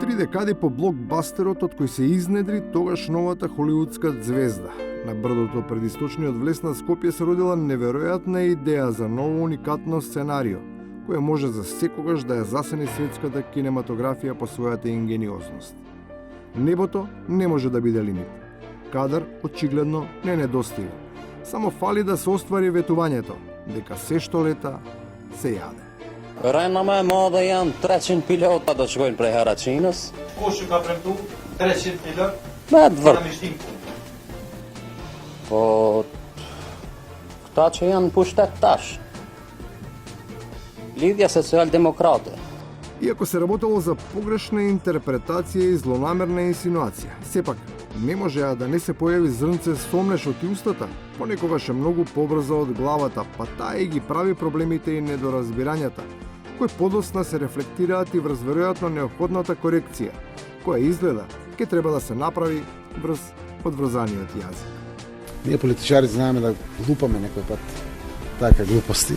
3 декади по блокбастерот од кој се изнедри тогаш новата холивудска звезда. На брдото пред источниот влез на Скопје се родила неверојатна идеја за ново уникатно сценарио, кое може за секогаш да ја засени светската кинематографија по својата ингениозност. Небото не може да биде лимит. Кадар очигледно не недостига. Само фали да се оствари ветувањето, дека се што лета, се јаде. Rajna mada igen 300 piloter dat ska in på det här Kinas. Korsika frem tu, 300 piloter. Med Na vrt. mištinku. Po kta që janë pushtet tash. Lidhja социјалдемократи. Иако се работело за погрешна интерпретација и злонамерна инсинуација, сепак не можеа да не се појави зрнце сомнеш од устата, понекогаш е многу побрзо од главата, па таа и ги прави проблемите и недоразбирањата, кои подосна се рефлектираат и врз веројатно неопходната корекција, која изгледа ќе треба да се направи врз одврзаниот јазик. Ние политичари знаеме да глупаме некој пат така глупости.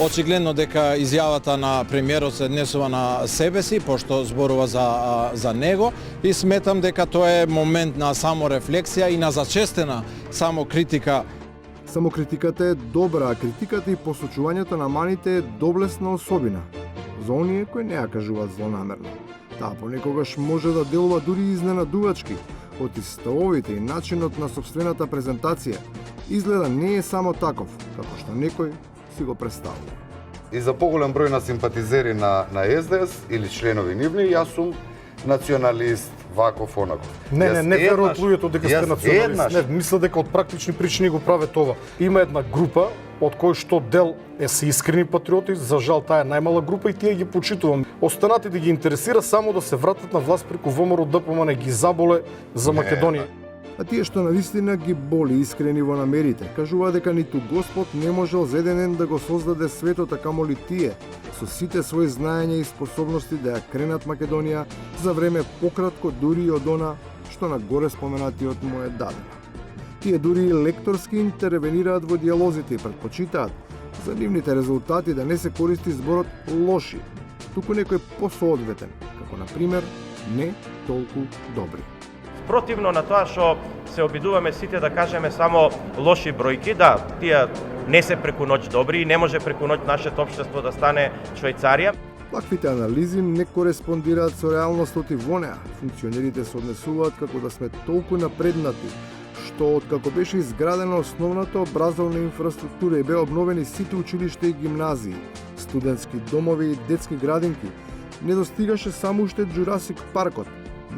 Очигледно дека изјавата на премиерот се однесува на себе си, пошто зборува за него, и сметам дека тоа е момент на саморефлексија и на зачестена самокритика. Самокритиката е добра, а критиката и посочувањето на маните е доблесна особина за оние кои не ја кажуваат злонамерно. Таа понекогаш може да делува дури изненадувачки, од ставовите и начинот на собствената презентација. Изгледа не е само таков, како што некој си го представува. И за поголем број на симпатизери на СДС или членови нивни, јас сум националист, ваков, онаков. Не веруваат луѓето дека сте националист. Не, мисля дека од практични причини го прават ова. Има една група од кој што дел се искрени патриоти, за жал таа е најмала група и тие ги почитувам. Останатите ги интересира само да се вратат на власт преку ВМРО ДПМН, ги заболе за Македонија. А тие што навистина ги боли искрени во намерите, кажува дека ниту Господ не можел за еден ден да го создаде светот, а камоли тие, со сите своји знаења и способности да ја кренат Македонија за време пократко дури од она што на горе споменатиот му е дадено. Тие дури и лекторски интервенираат во диалозите и предпочитаат за нивните резултати да не се користи зборот лоши, туку некој посоодветен, како на пример не толку добри. Противно на тоа што се обидуваме сите да кажеме само лоши бројки, да, тие не се преку ноќ добри и не може преку ноќ нашето општество да стане Швајцарија. Ваквите анализи не кореспондираат со реалноста и во неа. Функционерите се однесуваат како да сме толку напреднати, што откако беше изградена основната образовна инфраструктура и беа обновени сите училишта и гимназии, студентски домови и детски градинки, не достигаше само уште Джурасик паркот,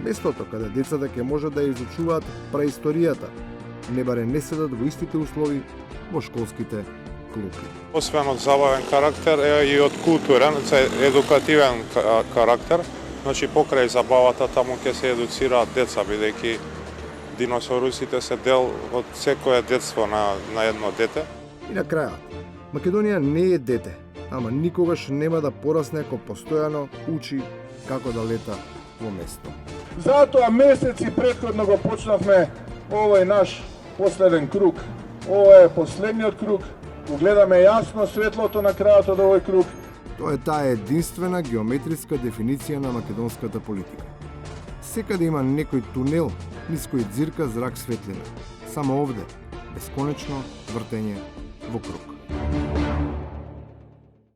местото каде децата ќе можат да изучуваат праисторијата, не баре не седат во истите услови во школските клупи. Освен од забавен карактер е и од културен, едукативен карактер. Значи покрај забавата таму ќе се едуцираат деца, бидејќи диносаурусите се дел од секое детство на едно дете. И на крајот, Македонија не е дете, ама никогаш нема да порасне ако постојано учи како да лета во место. Затоа месеци претходно го почнавме овој наш последен круг. Ова е последниот круг. Го гледаме јасно светлото на крајот од овој круг. Тоа е таа единствена геометриска дефиниција на македонската политика. Секаде има некој тунел низ кој ѕирка зрак светлина. Само овде, бесконечно вртење во круг.